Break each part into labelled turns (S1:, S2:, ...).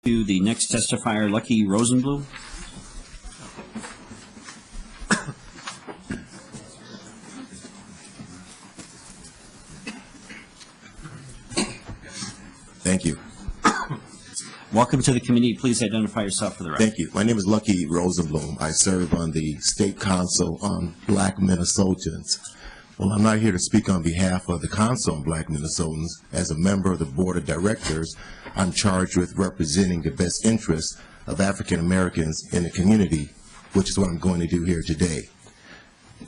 S1: To the next testifier, Lucky Rosenbloom.
S2: Thank you.
S1: Welcome to the committee. Please identify yourself for the record.
S2: Thank you. My name is Lucky Rosenbloom. I serve on the State Council on Black Minnesotans. Well, I'm not here to speak on behalf of the Council on Black Minnesotans. As a member of the Board of Directors, I'm charged with representing the best interests of African Americans in the community, which is what I'm going to do here today.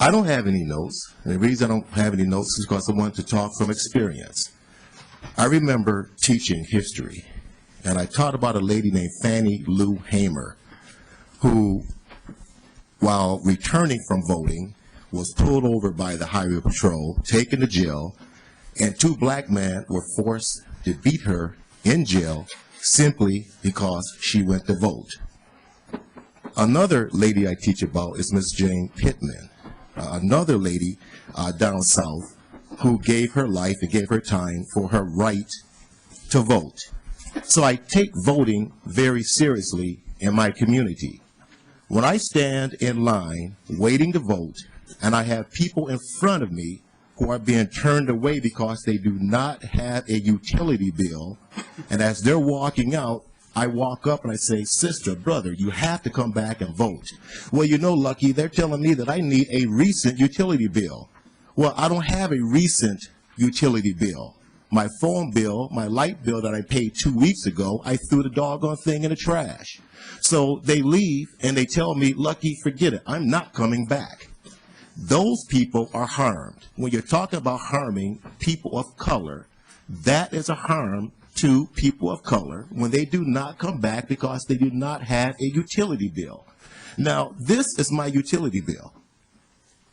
S2: I don't have any notes, and the reason I don't have any notes is because I want to talk from experience. I remember teaching history, and I taught about a lady named Fannie Lou Hamer, who, while returning from voting, was pulled over by the Highway Patrol, taken to jail, and two black men were forced to beat her in jail simply because she went to vote. Another lady I teach about is Miss Jane Pittman, another lady down south who gave her life and gave her time for her right to vote. So I take voting very seriously in my community. When I stand in line waiting to vote, and I have people in front of me who are being turned away because they do not have a utility bill, and as they're walking out, I walk up and I say, "Sister, brother, you have to come back and vote." Well, you know, Lucky, they're telling me that I need a recent utility bill. Well, I don't have a recent utility bill. My phone bill, my light bill that I paid 2 weeks ago, I threw the doggone thing in the trash. So they leave and they tell me, "Lucky, forget it. I'm not coming back." Those people are harmed. When you're talking about harming people of color, that is a harm to people of color when they do not come back because they do not have a utility bill. Now, this is my utility bill.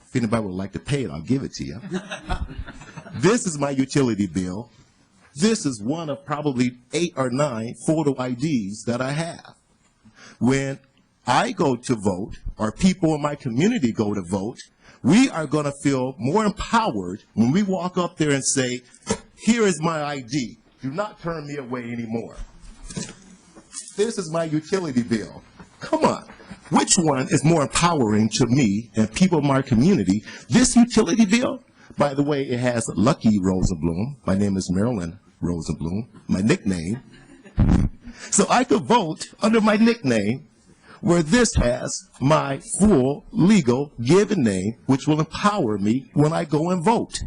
S2: If anybody would like to pay it, I'll give it to you. This is my utility bill. This is one of probably 8 or 9 photo IDs that I have. When I go to vote, or people in my community go to vote, we are going to feel more empowered when we walk up there and say, "Here is my ID. Do not turn me away anymore. This is my utility bill." Come on. Which one is more empowering to me and people in my community? This utility bill, by the way, it has Lucky Rosenbloom. My name is Marilyn Rosenbloom, my nickname. So I could vote under my nickname, where this has my full legal given name, which will empower me when I go and vote.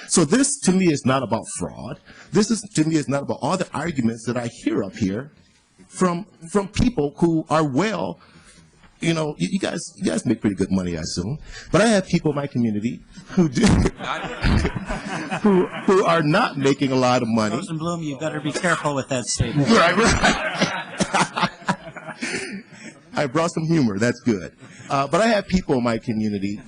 S2: So this, to me, is not about fraud. This is, to me, is not about all the arguments that I hear up here from people who are well, you know, you guys make pretty good money, I assume. But I have people in my community who do, who are not making a lot of money.
S1: Rosenbloom, you better be careful with that statement.
S2: Right. I brought some humor. That's good. But I have people in my community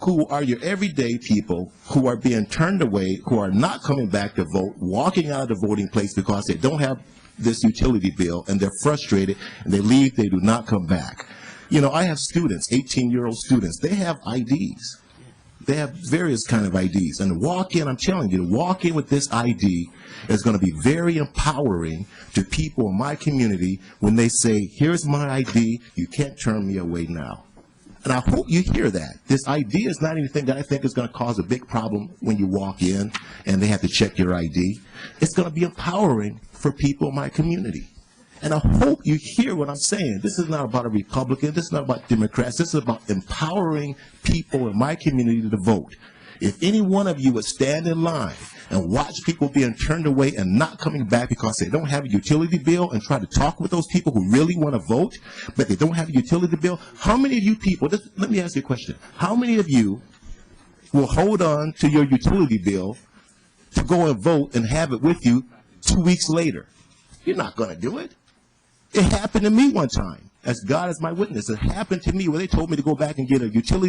S2: who are your everyday people who are being turned away, who are not coming back to vote, walking out of the voting place because they don't have this utility bill, and they're frustrated, and they leave, they do not come back. You know, I have students, 18-year-old students. They have IDs. They have various kind of IDs. And to walk in, I'm telling you, to walk in with this ID is going to be very empowering to people in my community when they say, "Here's my ID, you can't turn me away now." And I hope you hear that. This ID is not anything that I think is going to cause a big problem when you walk in and they have to check your ID. It's going to be empowering for people in my community. And I hope you hear what I'm saying. This is not about a Republican. This is not about Democrats. This is about empowering people in my community to vote. If any one of you would stand in line and watch people being turned away and not coming back because they don't have a utility bill, and try to talk with those people who really want to vote, but they don't have a utility bill, how many of you people, let me ask you a question, how many of you will hold on to your utility bill to go and vote and have it with you 2 weeks later? You're not going to do it. It happened to me one time. As God is my witness, it happened to me where they told me to go back and get a utility